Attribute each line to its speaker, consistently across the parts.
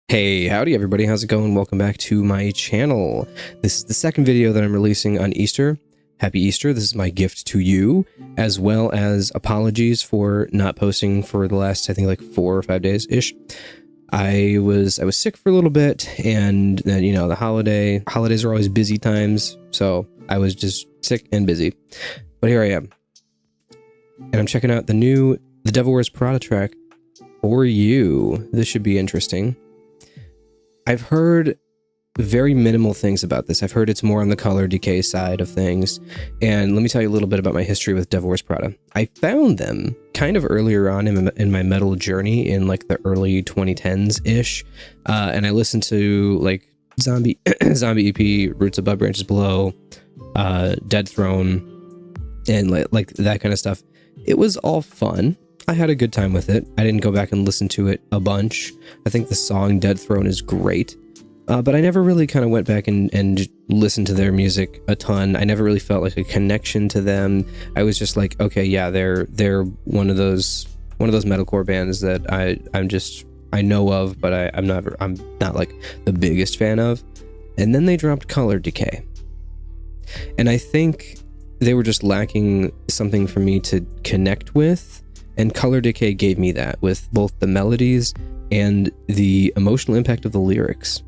Speaker 1: Hey, howdy everybody, how's it going? Welcome back to my channel. This is the second video that I'm releasing on Easter. Happy Easter, this is my gift to you, as well as apologies for not posting for the last, I think, like 4 or 5 days-ish. I was sick for a little bit, and then, you know, the holidays are always busy times, so I was just sick and busy. But here I am. And I'm checking out the Devil Wears Prada track for you. This should be interesting. I've heard very minimal things about this. I've heard it's more on the color decay side of things. And let me tell you a little bit about my history with Devil Wears Prada. I found them kind of earlier on in my metal journey in like the early 2010s-ish. And I listened to like Zombie EP, Roots Above Branches Below, Dead Throne, and like that kind of stuff. It was all fun. I had a good time with it. I didn't go back and listen to it a bunch. I think the song Dead Throne is great. But I never really kind of went back and listened to their music a ton. I never really felt like a connection to them. I was just like, okay, yeah, they're one of those metalcore bands that I know of, but I'm not like the biggest fan of. And then they dropped Color Decay. And I think they were just lacking something for me to connect with. And Color Decay gave me that, with both the melodies and the emotional impact of the lyrics.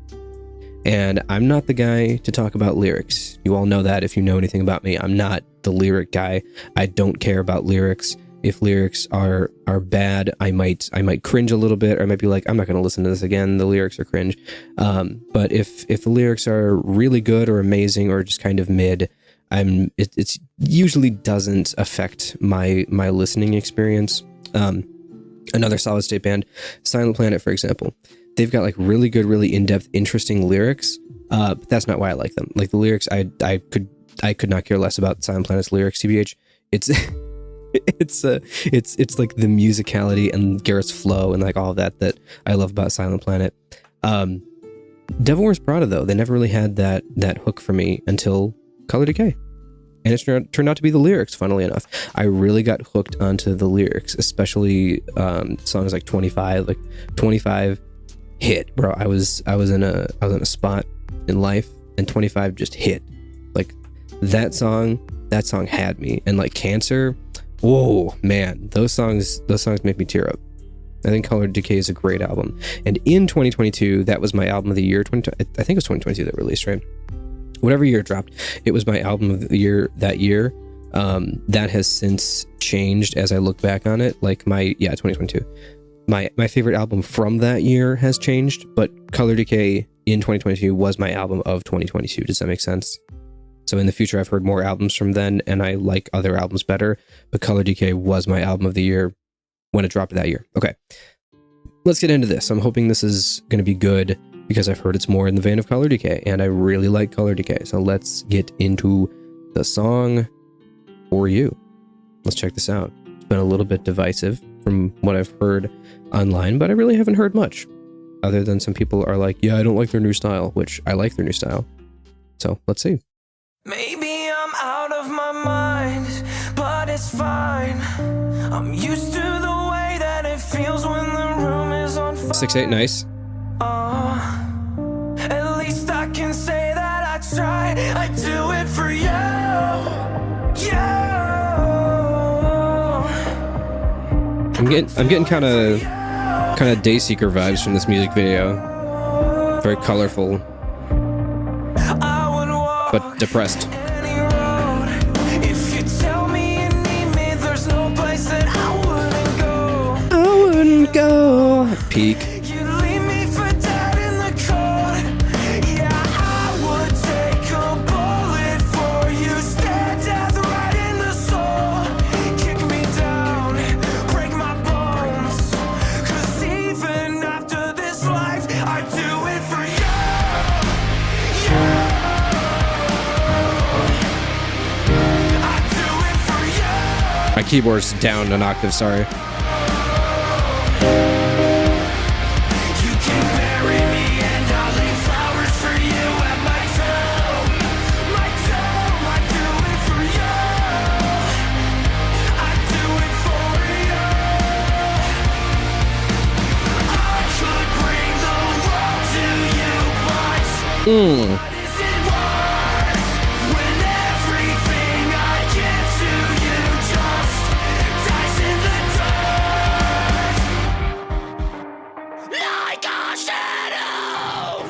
Speaker 1: And I'm not the guy to talk about lyrics. You all know that if you know anything about me. I'm not the lyric guy. I don't care about lyrics. If lyrics are bad, I might cringe a little bit, or I might be like, I'm not going to listen to this again. The lyrics are cringe. But if the lyrics are really good or amazing or just kind of mid, it usually doesn't affect my listening experience. Another solid state band, Silent Planet, for example, they've got like really good, really in-depth, interesting lyrics. But that's not why I like them. Like the lyrics, I could not care less about Silent Planet's lyrics. TBH, it's like the musicality and Garrett's flow and like all of that I love about Silent Planet. Devil Wears Prada, though, they never really had that hook for me until Color Decay. And it turned out to be the lyrics, funnily enough. I really got hooked onto the lyrics, especially songs like 25. Like 25 hit, bro. I was in a spot in life, and 25 just hit. Like that song had me. And like Cancer, whoa, man, those songs make me tear up. I think Color Decay is a great album. And in 2022, that was my album of the year. I think it was 2022 that released, right? Whatever year it dropped, it was my album of the year that year. That has since changed as I look back on it. Like 2022. My favorite album from that year has changed, but Color Decay in 2022 was my album of 2022. Does that make sense? So in the future, I've heard more albums from then, and I like other albums better, but Color Decay was my album of the year when it dropped that year. Okay, let's get into this. I'm hoping this is going to be good, because I've heard it's more in the vein of Color Decay, and I really like Color Decay. So let's get into the song for you. Let's check this out. It's been a little bit divisive from what I've heard online, but I really haven't heard much, other than some people are like, yeah, I don't like their new style, which I like their new style. So let's see.
Speaker 2: Maybe I'm out of my mind, but it's fine. I'm used to the way that it feels when the room is on fire.
Speaker 1: 6/8, nice.
Speaker 2: At least I can say that I try. I do it for you.
Speaker 1: I'm getting kind of Dayseeker vibes from this music video. Very colorful, but depressed.
Speaker 2: If you tell me you need me, there's no place that I
Speaker 1: wouldn't go. Peak. My keyboard's down an octave, sorry.
Speaker 2: What is it worth when everything I give to you just dies in the dirt? Like a shadow.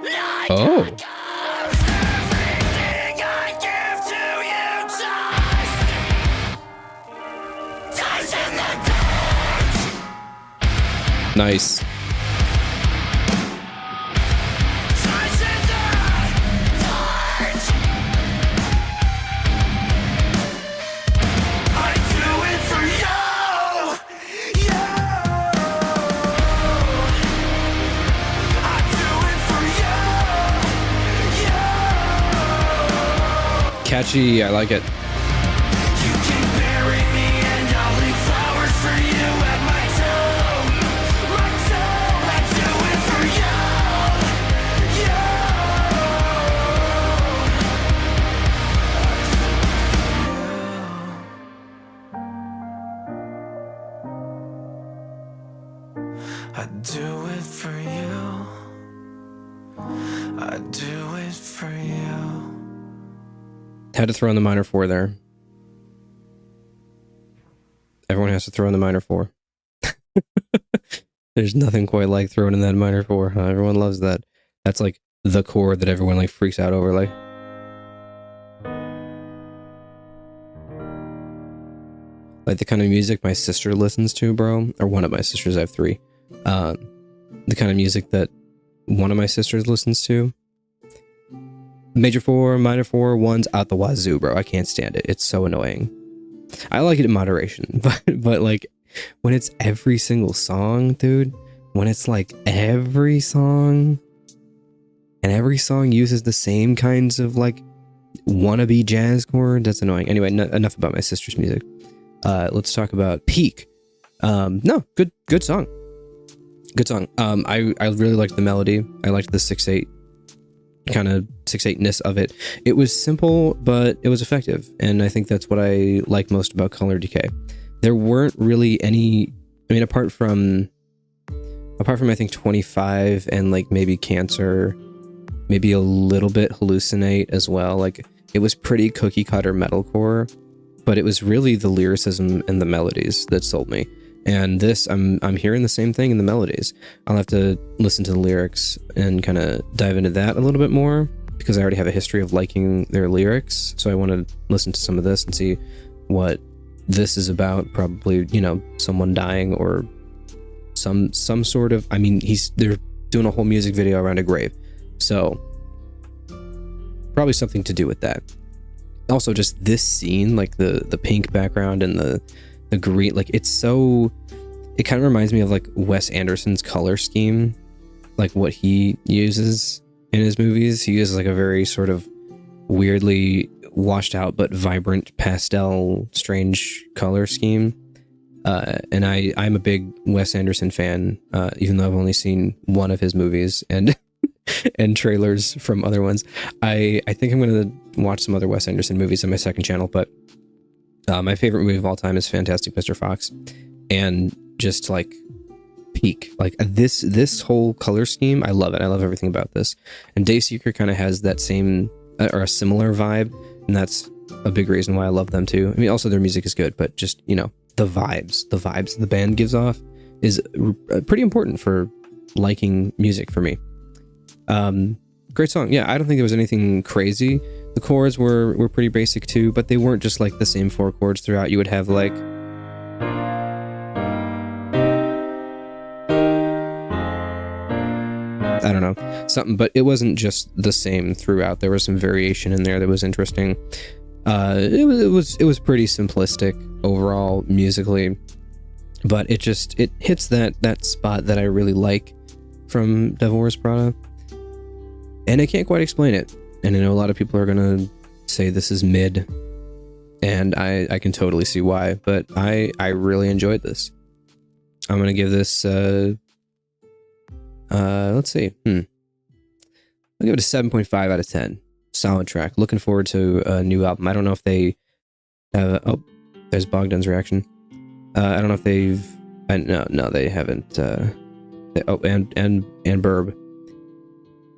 Speaker 2: Like
Speaker 1: Oh.
Speaker 2: a ghost. Everything I give to you just dies in the dirt.
Speaker 1: Nice.
Speaker 2: Dies in the dirt. I do it for you. You. I do it for you. You.
Speaker 1: Catchy. I like it.
Speaker 2: You can bury me and I'll leave flowers for you at my tomb. My tomb. I do it for you. You. I do it for you. I do it for you.
Speaker 1: Had to throw in the minor 4 there. Everyone has to throw in the minor 4. There's nothing quite like throwing in that minor 4. Huh? Everyone loves that. That's like the chord that everyone like freaks out over. Like the kind of music my sister listens to, bro. Or one of my sisters. I have 3. The kind of music that one of my sisters listens to. Major 4, minor 4, 1's out the wazoo, bro. I can't stand it. It's so annoying. I like it in moderation, but like when it's every single song, dude, when it's like every song and every song uses the same kinds of like wannabe jazz chord, that's annoying. Anyway, enough about my sister's music. Let's talk about Peak. No, good song. Good song. I really liked the melody. I liked the 6/8 kind of 6/8-ness of it. It was simple, but it was effective, and I think that's what I like most about Color Decay. There weren't really any, I mean, apart from I think 25 and like maybe Cancer, maybe a little bit Hallucinate as well. Like it was pretty cookie cutter metalcore, but it was really the lyricism and the melodies that sold me. And this, I'm hearing the same thing in the melodies. I'll have to listen to the lyrics and kind of dive into that a little bit more, because I already have a history of liking their lyrics. So I want to listen to some of this and see what this is about. Probably, you know, someone dying or some sort of, I mean, they're doing a whole music video around a grave. So probably something to do with that. Also just this scene, like the pink background and the green, like it kind of reminds me of like Wes Anderson's color scheme, like what he uses in his movies. He uses like a very sort of weirdly washed out but vibrant pastel strange color scheme, and I'm a big Wes Anderson fan, even though I've only seen one of his movies and and trailers from other ones. I think I'm gonna watch some other Wes Anderson movies on my second channel, but my favorite movie of all time is Fantastic Mr. Fox, and just like Peak, like this whole color scheme, I love it. I love everything about this. And Dayseeker kind of has that same or a similar vibe, and that's a big reason why I love them too. I mean, also their music is good, but just, you know, the vibes the band gives off is pretty important for liking music for me. Great song. Yeah, I don't think there was anything crazy. The chords were pretty basic too, but they weren't just like the same 4 chords throughout. You would have like I don't know, something, but it wasn't just the same throughout. There was some variation in there that was interesting. It was pretty simplistic overall musically, but it hits that spot that I really like from Devil Wears Prada, and I can't quite explain it. And I know a lot of people are gonna say this is mid, and I can totally see why, but I really enjoyed this. I'm gonna give this let's see, I'll give it a 7.5 out of 10. Solid track. Looking forward to a new album. I don't know if they have, oh, there's Bogdan's reaction. I don't know if they've, no, they haven't, and Burb.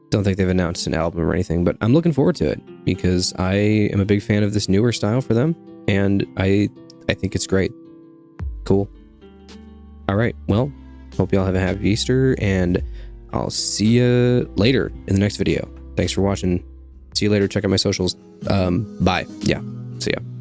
Speaker 1: Don't think they've announced an album or anything, but I'm looking forward to it because I am a big fan of this newer style for them, and I think it's great. Cool. All right, well, hope y'all have a happy Easter, and I'll see you later in the next video. Thanks for watching. See you later. Check out my socials. Bye. Yeah, see ya.